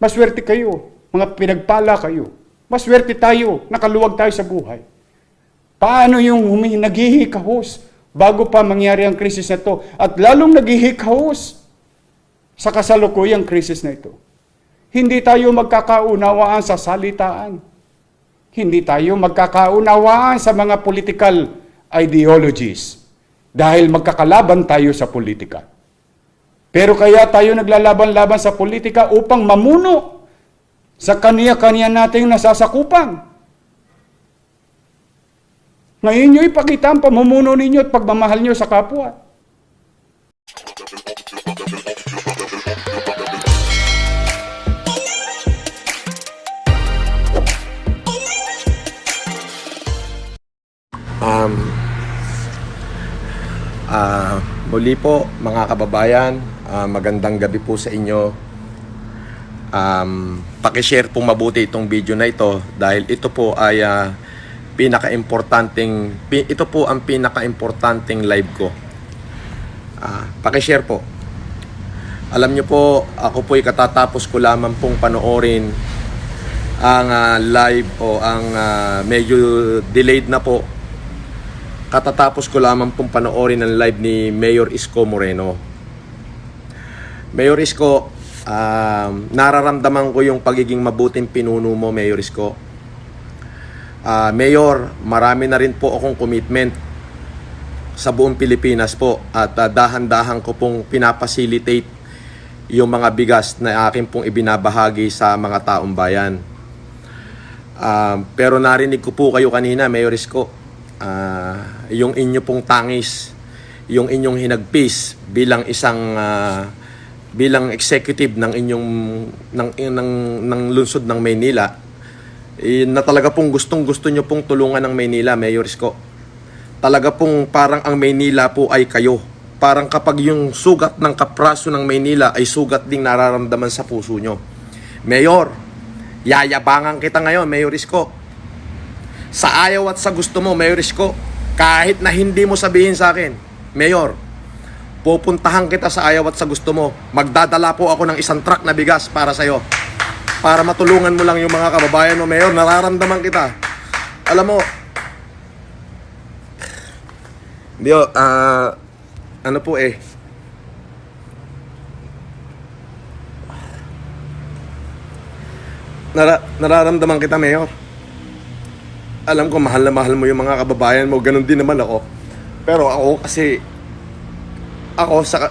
Maswerte kayo, mga pinagpala kayo. Maswerte tayo, nakaluwag tayo sa buhay. Paano yung naghihikahos bago pa mangyari ang krisis na ito? At lalong naghihikahos sa kasalukuyang krisis na ito. Hindi tayo magkakaunawaan sa salitaan. Hindi tayo magkakaunawaan sa mga political ideologies. Dahil magkakalaban tayo sa politika. Pero kaya tayo naglalaban-laban sa politika upang mamuno sa kaniya-kaniya nating nasasakupan. Ngayon nyo ipakita ang pamumuno ninyo at pagmamahal nyo sa kapwa. Muli po mga kababayan, magandang gabi po sa inyo. Paki-share po mabuti itong video na ito dahil ito po ay ito po ang pinaka-importanting live ko. Paki-share po. Alam nyo po, ako po ay katatapos ko lamang pong panoorin ang live o ang medyo delayed na po. Katatapos ko lamang pong panoorin ang live ni Mayor Isko Moreno. Mayor Isko, nararamdaman ko yung pagiging mabuting pinuno mo, Mayor Isko. Mayor, marami na rin po akong commitment sa buong Pilipinas po at dahan-dahan ko pong pinapacilitate yung mga bigas na akin pong ibinabahagi sa mga taong bayan. Pero narinig ko po kayo kanina, Mayor Isko. Yung inyo pong tangis, yung inyong hinagpis bilang isang bilang executive ng inyong ng lungsod ng Maynila, na talaga pong gustong-gusto nyo pong tulungan ng Maynila, Mayor Isko. Talaga pong parang ang Maynila po ay kayo. Parang kapag yung sugat ng kapraso ng Maynila ay sugat ding nararamdaman sa puso nyo. Mayor, yayabangan kita ngayon, Mayor Isko. Sa ayaw at sa gusto mo, Mayor Isko, kahit na hindi mo sabihin sa akin, Mayor, pupuntahan kita sa ayaw at sa gusto mo. Magdadala po ako ng isang truck na bigas para sa'yo. Para matulungan mo lang yung mga kababayan mo, Mayor. Nararamdaman kita. Alam mo, ano po nararamdaman kita, Mayor. Alam ko mahal na mahal mo yung mga kababayan mo, ganun din naman ako. Pero ako kasi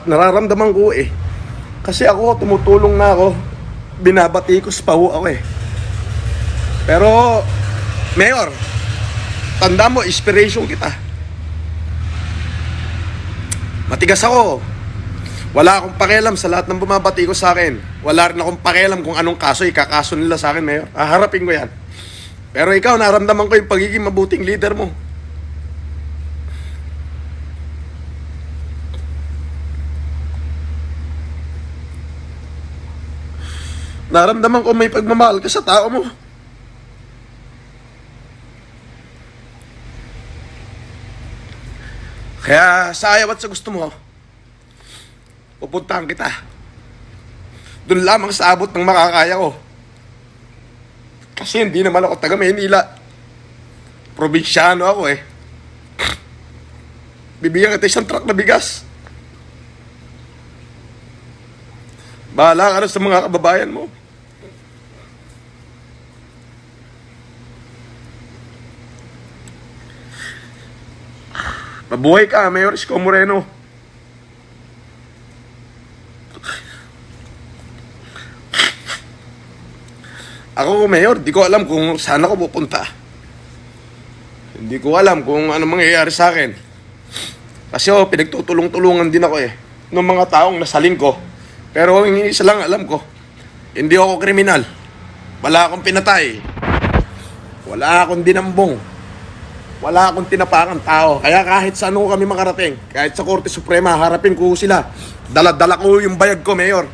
nararamdaman ko kasi ako tumutulong na ako, binabatikos pa ako Pero Mayor, tanda mo, inspiration kita. Matigas ako. Wala akong pakialam sa lahat ng bumabatikos sa akin. Wala rin akong pakialam kung anong kaso ikakaso nila sa akin, Mayor. Haharapin ko yan. Pero ikaw, naramdaman ko yung pagiging mabuting leader mo. Naramdaman ko may pagmamahal ka sa tao mo. Kaya sa ayaw at sa gusto mo, pupuntahan kita. Doon lamang sa abot ng makakaya ko. Kasi hindi naman ako taga Maynila. Probinsyano ako Bibigyan kita isang truck na bigas. Bahala ka na sa mga kababayan mo. Mabuhay ka, Mayor Isko Moreno. Ako, Mayor, di ko alam kung saan ako pupunta. Hindi ko alam kung ano mangyayari sa akin. Kasi pinagtutulong-tulungan din ako ng mga taong nasaling ko. Pero yung isa lang alam ko, hindi ako kriminal. Wala akong pinatay. Wala akong dinambong. Wala akong tinapakan tao. Kaya kahit saan ko kami makarating, kahit sa Korte Suprema, harapin ko sila. Dala-dala ko yung bayag ko, Mayor.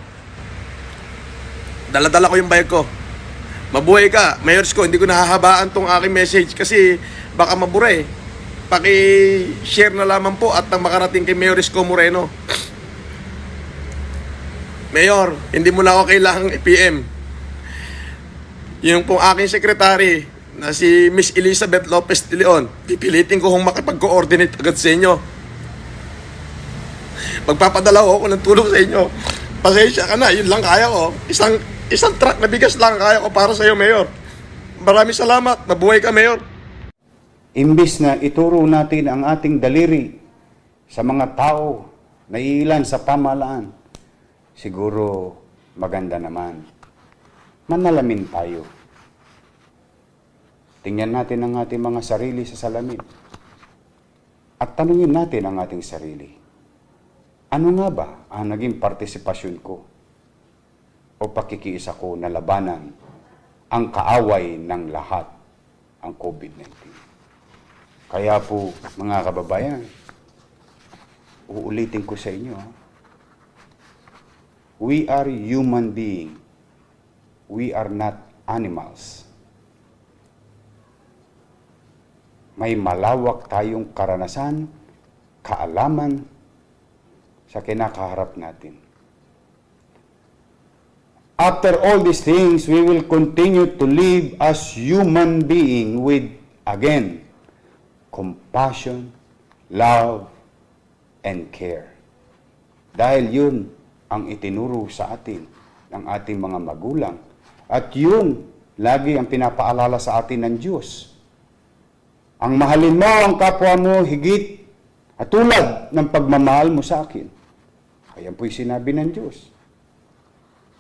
Dala-dala ko yung bayag ko. Mabuhay ka, Mayor Isko. Hindi ko nahahabaan tong aking message kasi baka mabura Paki-share na lamang po at makarating kay Mayor Isko Moreno. Mayor, hindi mo na ako kailangang i-PM. yung pong aking secretary na si Miss Elizabeth Lopez de Leon, pipilitin ko kung makipag-coordinate agad sa inyo. Magpapadala ako ng tulong sa inyo. Pasensya ka na, yun lang kaya ko. Isang truck na bigas lang kaya ko para sa iyo, Mayor. Maraming salamat. Mabuhay ka, Mayor. Imbis na ituro natin ang ating daliri sa mga tao na ilan sa pamahalaan, siguro maganda naman. Manalamin tayo. Tingnan natin ang ating mga sarili sa salamin. At tanungin natin ang ating sarili. Ano nga ba ang naging partisipasyon ko o pakikiisa ko na labanan ang kaaway ng lahat, ang COVID-19? Kaya po, mga kababayan, uulitin ko sa inyo, we are human being. We are not animals. May malawak tayong karanasan, kaalaman sa kinakaharap natin. After all these things, we will continue to live as human being with, again, compassion, love, and care. Dahil yun ang itinuro sa atin ng ating mga magulang. At yun, lagi ang pinapaalala sa atin ng Diyos. Ang mahalin mo ang kapwa mo higit at tulad ng pagmamahal mo sa akin. Ayan po'y sinabi ng Diyos.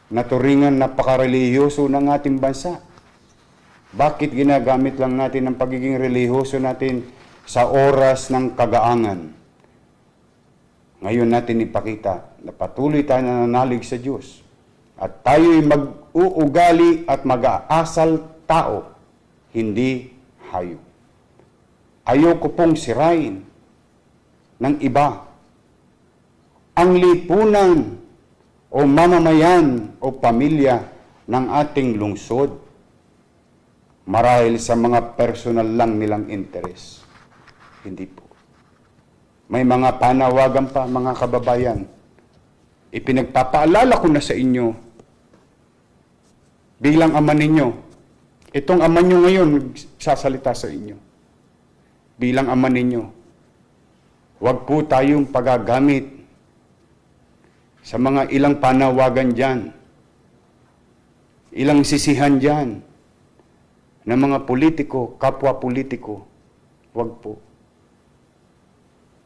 Naturingan napakarelihiyoso ng ating bansa. Bakit ginagamit lang natin ang pagiging relihiyoso natin sa oras ng kagaangan? Ngayon natin ipakita na patuloy tayo nananalig sa Diyos. At tayo'y mag-uugali at mag-aasal tao, hindi hayop. Ayoko pong sirain ng iba ang lipunan o mamamayan o pamilya ng ating lungsod marahil sa mga personal lang nilang interes. Hindi po. May mga panawagan pa, mga kababayan. Ipinagpapaalala ko na sa inyo bilang ama ninyo. Itong ama nyo ngayon sasalita sa inyo. Bilang ama ninyo, huwag po tayong pagagamit sa mga ilang panawagan dyan, ilang sisihan dyan, ng mga politiko, kapwa politiko. Huwag po.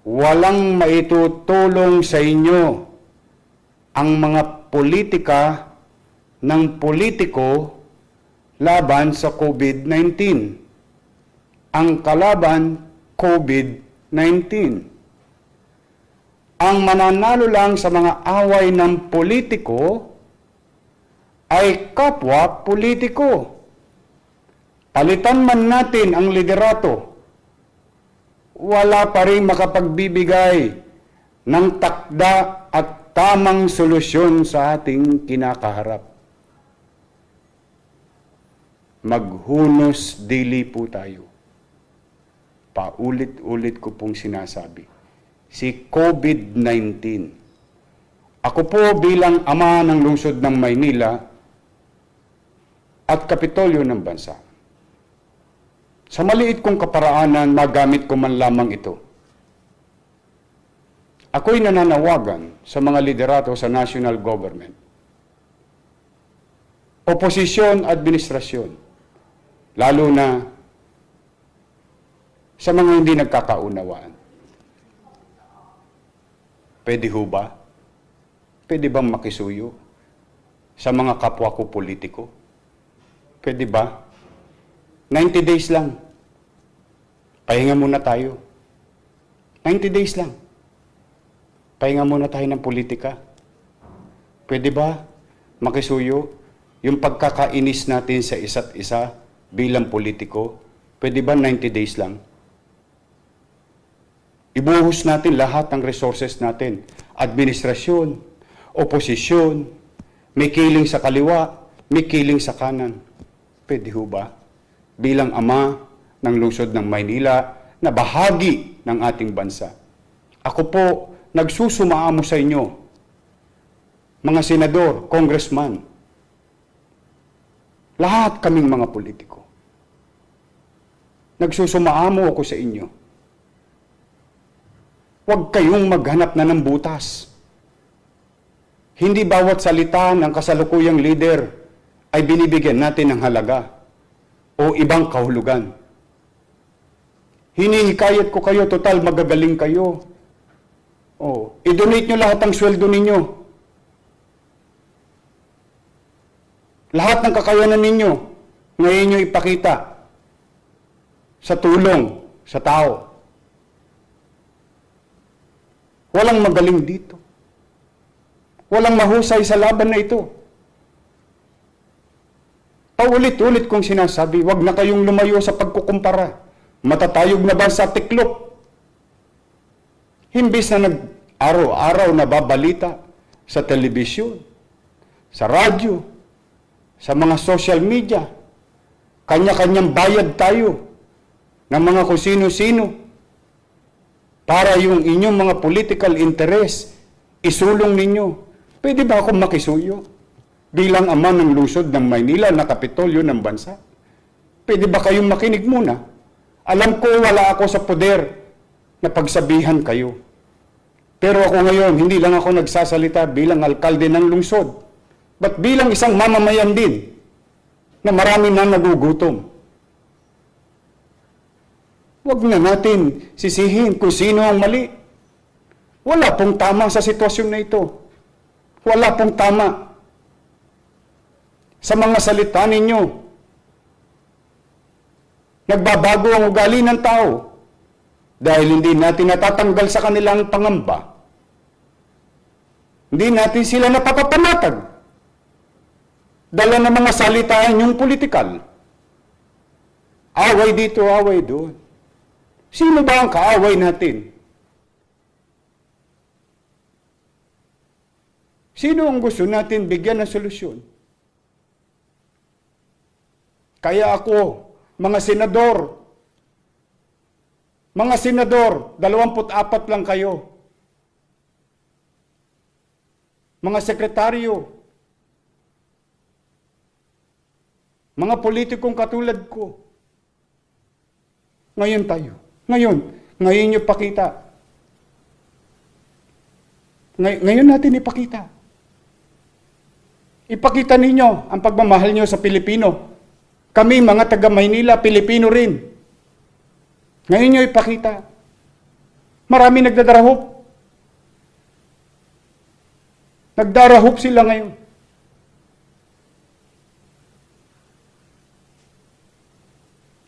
Walang maitutulong sa inyo ang mga politika ng politiko laban sa COVID-19. Ang kalaban, COVID-19. Ang mananalo lang sa mga away ng politiko ay kapwa politiko. Palitan man natin ang liderato, wala pa rin makapagbibigay ng takda at tamang solusyon sa ating kinakaharap. Maghunos dili po tayo. Paulit-ulit ko pong sinasabi. Si COVID-19. Ako po bilang ama ng lungsod ng Maynila at Kapitolyo ng bansa. Sa maliit kong kaparaanan, magamit ko man lamang ito. Ako'y nananawagan sa mga liderato sa national government, oposisyon, administrasyon, lalo na sa mga hindi nagkakaunawaan. Pwede ho ba? Pwede bang makisuyo sa mga kapwa ko politiko? Pwede ba? 90 days lang. Pahinga muna tayo. 90 days lang. Pahinga muna tayo ng politika. Pwede ba makisuyo yung pagkakainis natin sa isa't isa bilang politiko? Pwede ba 90 days lang? Ibuhos natin lahat ng resources natin. Administrasyon, oposisyon, may kiling sa kaliwa, may kiling sa kanan. Pwede ho ba? Bilang ama ng lungsod ng Maynila na bahagi ng ating bansa. Ako po, nagsusumaamo sa inyo, mga senador, congressman, Lahat kaming mga politiko. Nagsusumaamo ako sa inyo. Huwag kayong maghanap na ng butas. Hindi bawat salita ng kasalukuyang leader ay binibigyan natin ng halaga o ibang kahulugan. Hinihikayat ko kayo, total magagaling kayo. I-donate nyo lahat ang sweldo ninyo. Lahat ng kakayanan ninyo, ngayon nyo ipakita sa tulong sa tao. Walang magaling dito. Walang mahusay sa laban na ito. Paulit-ulit kong sinasabi, wag na kayong lumayo sa pagkukumpara. Matatayog na bansa tiklop. Himbis na nag-araw-araw na babalita sa telebisyon, sa radyo, sa mga social media, kanya-kanyang bayad tayo ng mga kung sino-sino para yung inyong mga political interest isulong ninyo. Pwede ba akong makisuyo bilang ama ng lungsod ng Maynila na kapitolyo ng bansa? Pwede ba kayong makinig muna? Alam ko wala ako sa poder na pagsabihan kayo. Pero ako ngayon, hindi lang ako nagsasalita bilang alkalde ng lungsod, but bilang isang mamamayan din na marami na nagugutom. Huwag na natin sisihin kung sino ang mali. Wala pong tama sa sitwasyon na ito. Wala pong tama sa mga salita ninyo. Nagbabago ang ugali ng tao dahil hindi natin natatanggal sa kanilang pangamba. Hindi natin sila napapapanatag. Dala ng mga salitaan yung politikal. Away dito, away doon. Sino ba ang kaaway natin? Sino ang gusto natin bigyan ng solusyon? Kaya ako, mga senador, 24 lang kayo. Mga sekretaryo, mga politikong katulad ko. Ngayon tayo. Ngayon nyo pakita. Ngayon natin ipakita. Ipakita ninyo ang pagmamahal nyo sa Pilipino. Kami, mga taga Maynila, Pilipino rin. Ngayon nyo ipakita. Marami nagdadarahop. Nagdarahop sila ngayon.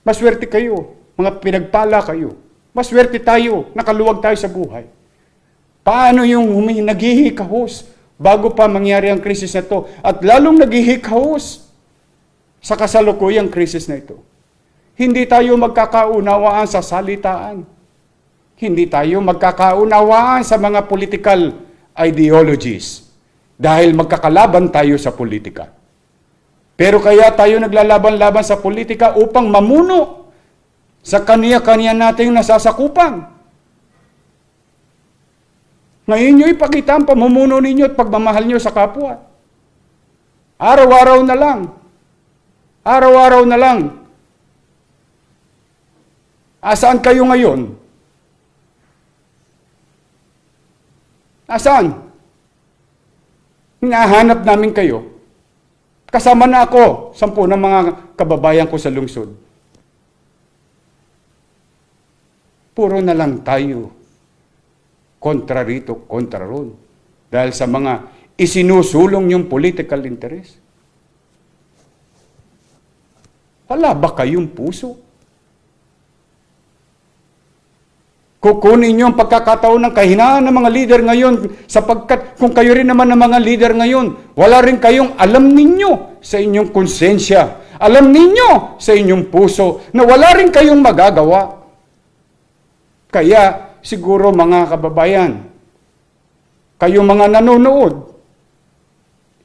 Maswerte kayo, mga pinagpala kayo. Maswerte tayo, nakaluwag tayo sa buhay. Paano yung naghihikahos bago pa mangyari ang krisis na ito? At lalong naghihikahos sa kasalukuyang krisis na ito. Hindi tayo magkakaunawaan sa salitaan. Hindi tayo magkakaunawaan sa mga political ideologies. Dahil magkakalaban tayo sa politika. Pero kaya tayo naglalaban-laban sa politika upang mamuno sa kaniya-kaniya nating nasasakupan. Ngayon nyo ipakita ang pamumuno ninyo at pagmamahal nyo sa kapwa. Araw-araw na lang. Araw-araw na lang. Asaan kayo ngayon? Asaan? Hinahanap namin kayo. Kasama na ako, 10 ng mga kababayan ko sa lungsod. Puro na lang tayo. Kontra rito, kontra ron. Dahil sa mga isinusulong yung political interest. Wala ba kayong puso? Kukunin niyo ang pagkakataon ng kahinaan ng mga leader ngayon sapagkat kung kayo rin naman ng mga leader ngayon, wala rin kayong alam ninyo sa inyong konsensya. Alam ninyo sa inyong puso na wala rin kayong magagawa. Kaya siguro mga kababayan, kayo mga nanonood,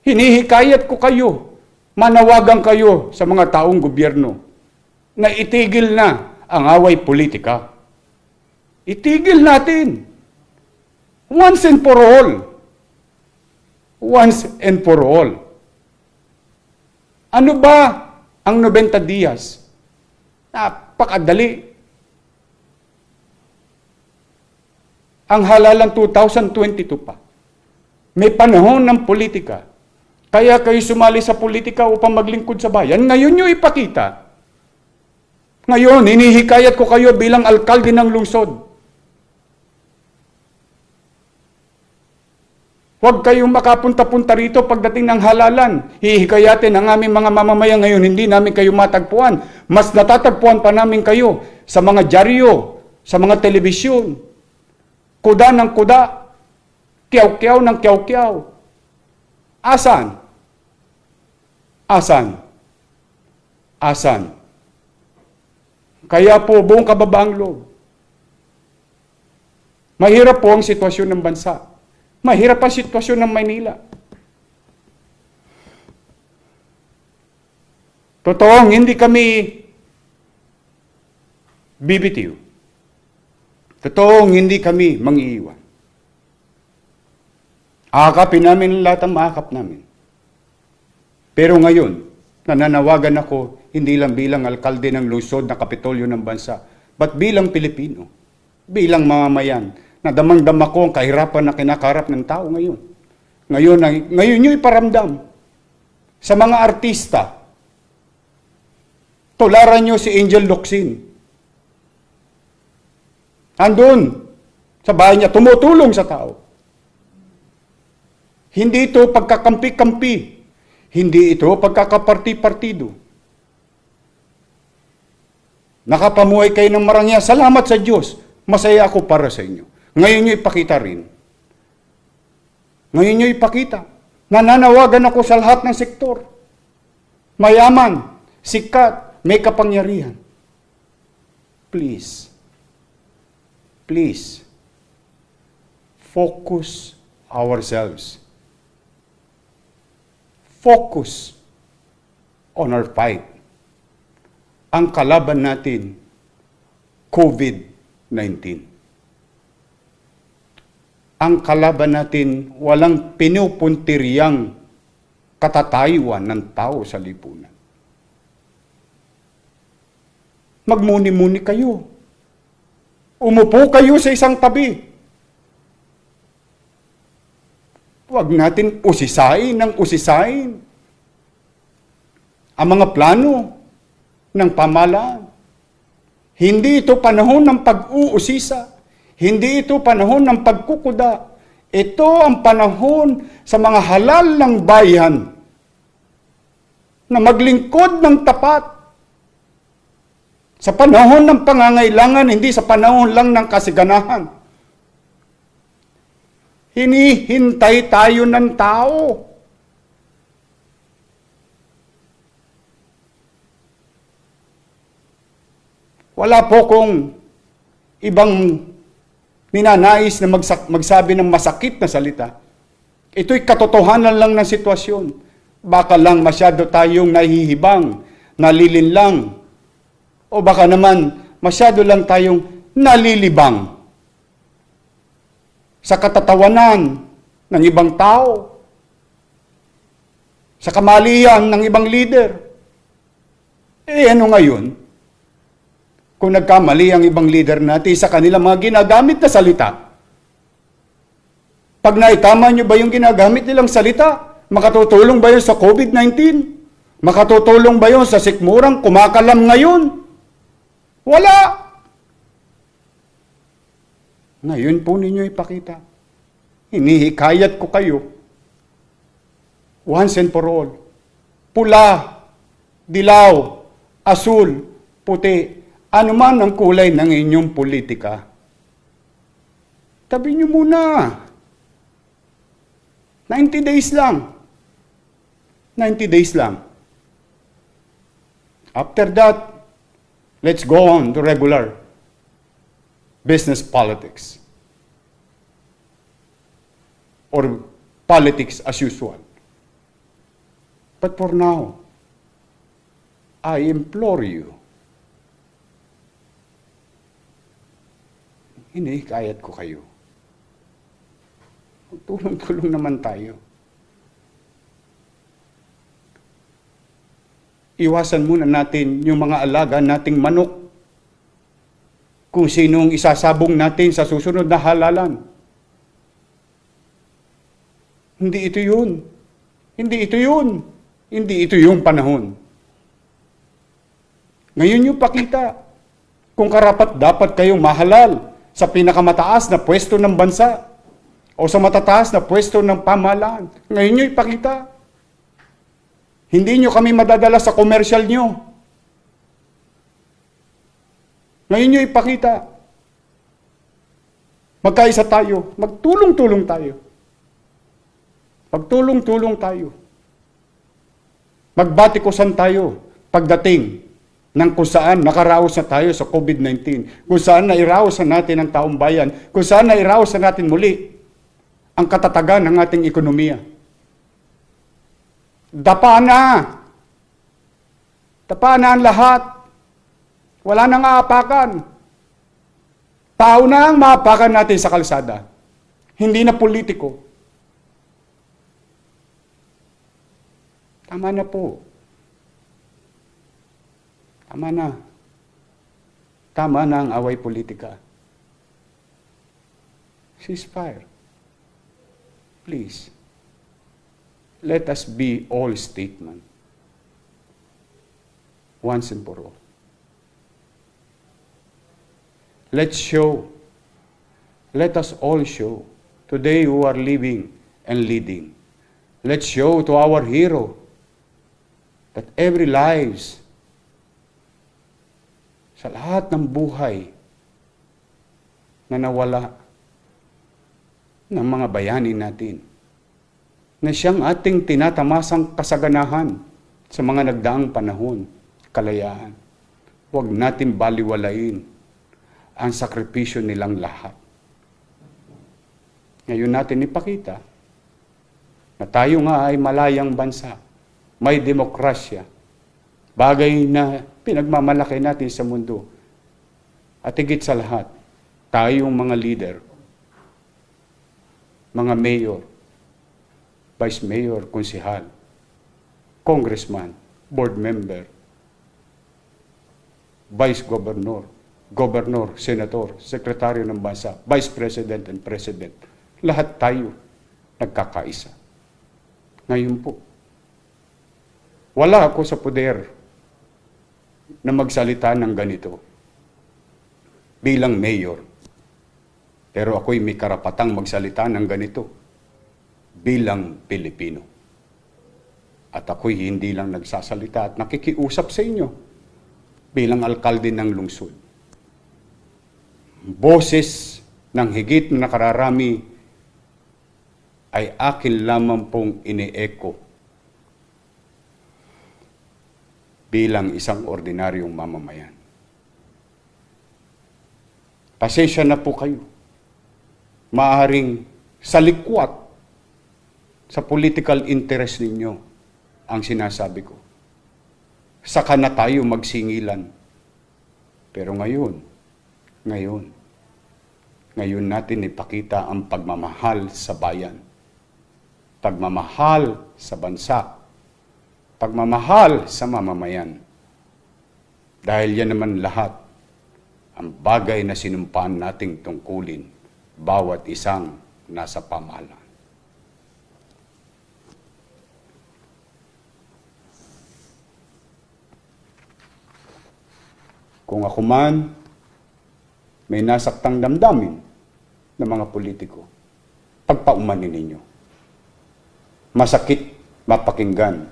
hinihikayat ko kayo, manawagan kayo sa mga taong gobyerno na itigil na ang away politika. Itigil natin. Once and for all. Once and for all. Ano ba Ang 90 Dias, napakadali. Ang halalan 2022 pa. May panahon ng politika. Kaya kayo sumali sa politika upang maglingkod sa bayan. Ngayon nyo ipakita. Ngayon, hinihikayat ko kayo bilang alkalde ng lungsod. Huwag kayong makapunta-punta rito pagdating ng halalan. Hihikayatin ang aming mga mamamayan ngayon, hindi namin kayo matagpuan. Mas natatagpuan pa namin kayo sa mga dyaryo, sa mga telebisyon. Kuda ng kuda, kiyaw-kiyaw ng kiyaw-kiyaw. Asan? Asan? Asan? Kaya po, buong kababaang loob. Mahirap po ang sitwasyon ng bansa. Mahirap ang sitwasyon ng Maynila. Totoong hindi kami bibitiw. Totoong hindi kami mangiiwan. Akapin namin lahat ang maakap namin. Pero ngayon, nananawagan ako hindi lang bilang alkalde ng lungsod na kapitolyo ng bansa, but bilang Pilipino, bilang mamamayan, na damang-dama ko ang kahirapan na kinakarap ng tao ngayon. Ngayon nyo iparamdam sa mga artista. Tularan nyo si Angel Locsin. Andun sa bahay niya, tumutulong sa tao. Hindi ito pagkakampi-kampi. Hindi ito pagkakaparti-partido. Nakapamuhay kayo ng marangya. Salamat sa Diyos. Masaya ako para sa inyo. Ngayon nyo ipakita rin. Ngayon nyo ipakita. Nananawagan ako sa lahat ng sektor. Mayaman, sikat, may kapangyarihan. Please, focus ourselves. Focus on our fight. Ang kalaban natin, COVID-19. Ang kalaban natin, walang pinupuntiriyang katatayuan ng tao sa lipunan. Magmuni-muni kayo. Umupo kayo sa isang tabi. Huwag natin usisain ng usisain ang mga plano ng pamahalaan. Hindi ito panahon ng pag-uusisa. Hindi ito panahon ng pagkukuda. Ito ang panahon sa mga halal ng bayan na maglingkod ng tapat. Sa panahon ng pangangailangan, hindi sa panahon lang ng kasiganahan. Hinihintay tayo ng tao. Wala po kong ibang ninanais na magsabi ng masakit na salita. Ito'y katotohanan lang ng sitwasyon. Baka lang masyado tayong nahihibang, nalilinlang, o baka naman masyado lang tayong nalilibang sa katatawanan ng ibang tao, sa kamalian ng ibang leader. Ano ngayon? Kung nagkamali ang ibang leader natin sa kanilang mga ginagamit na salita. Pag naitama nyo ba yung ginagamit nilang salita? Makatutulong ba yun sa COVID-19? Makatutulong ba yun sa sikmurang kumakalam ngayon? Wala! Ngayon po ninyo ipakita. Hinihikayat ko kayo. Once and for all. Pula, dilaw, asul, puti. Ano man ang kulay ng inyong politika. Tabi nyo muna. 90 days lang. 90 days lang. After that, let's go on to regular business politics. Or politics as usual. But for now, I implore you, hinihikayat ko kayo. Tulong-tulong naman tayo. iwasan muna natin yung mga alaga nating manok. Kung sinong isasabong natin sa susunod na halalan. Hindi ito yun. Hindi ito yun. Hindi ito yung panahon. Ngayon yung pakita kung karapat dapat kayong mahalal sa pinakamataas na pwesto ng bansa o sa matataas na pwesto ng pamahalaan. Ngayon nyo ipakita. Hindi nyo kami madadala sa komersyal nyo. Ngayon nyo ipakita. Magkaisa tayo. Magtulong-tulong tayo. Magtulong-tulong tayo. Magbatikusan tayo pagdating ng kung saan nakaraos na tayo sa COVID-19, kung saan nairaos na natin ang taong bayan, kung saan nairaos na natin muli ang katatagan ng ating ekonomiya. Dapa na! Dapa na ang lahat. Wala nang aapakan. Tao na ang maapakan natin sa kalsada. Hindi na politiko. Tama na po. Tama na. Tama na ang away politika. Ceasefire. Please. Let us be all statement. Once and for all. Let's show. Let us all show. Today who are living and leading. Let's show to our hero that every lives sa lahat ng buhay na nawala ng mga bayani natin, na siyang ating tinatamasang kasaganahan sa mga nagdaang panahon, kalayaan. Huwag natin baliwalain ang sakripisyo nilang lahat. Ngayon natin ipakita na tayo nga ay malayang bansa, may demokrasya, bagay na pinagmamalaki natin sa mundo. At higit sa lahat, tayong mga leader, mga mayor, vice mayor, konsehal, congressman, board member, vice governor, governor, senator, sekretaryo ng bansa, vice president and president. Lahat tayo nagkakaisa. Ngayon po, wala ako sa poder na magsalita ng ganito bilang mayor. Pero ako'y may karapatang magsalita ng ganito bilang Pilipino. At ako'y hindi lang nagsasalita at nakikiusap sa inyo bilang alkalde ng lungsod. Boses ng higit na nakararami ay akin lamang pong ine-echo bilang isang ordinaryong mamamayan. Pasensya na po kayo. Maaaring sa likwat, sa political interest ninyo, ang sinasabi ko. Saka na tayo magsingilan. Pero ngayon natin ipakita ang pagmamahal sa bayan. Pagmamahal sa bansa. Pagmamahal sa mamamayan. Dahil yan naman lahat ang bagay na sinumpaan nating tungkulin bawat isang nasa pamahalaan. Kung ako man may nasaktang damdamin ng mga politiko, pagpaumanin ninyo. Masakit mapakinggan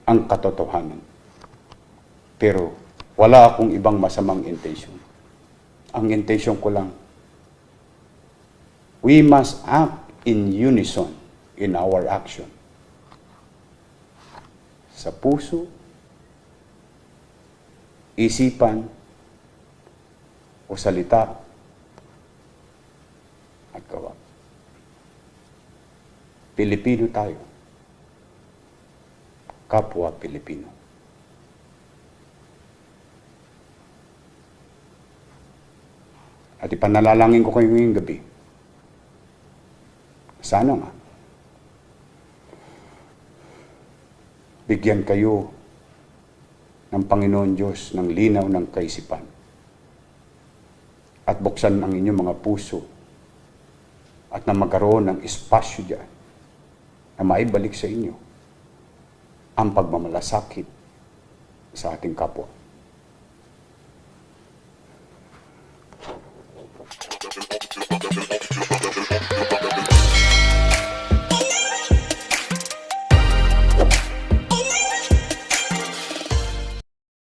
ang katotohanan. Pero wala akong ibang masamang intention. Ang intention ko lang, we must act in unison in our action. Sa puso, isipan, o salita, at gawa. Pilipino tayo. Kapwa Pilipino. At ipanalangin ko kayo ngayong gabi. Sana nga, bigyan kayo ng Panginoon Diyos ng linaw ng kaisipan. At buksan ang inyong mga puso at na magkaroon ng espasyo diyan na maibalik sa inyo ang pagmamalasakit sa ating kapwa.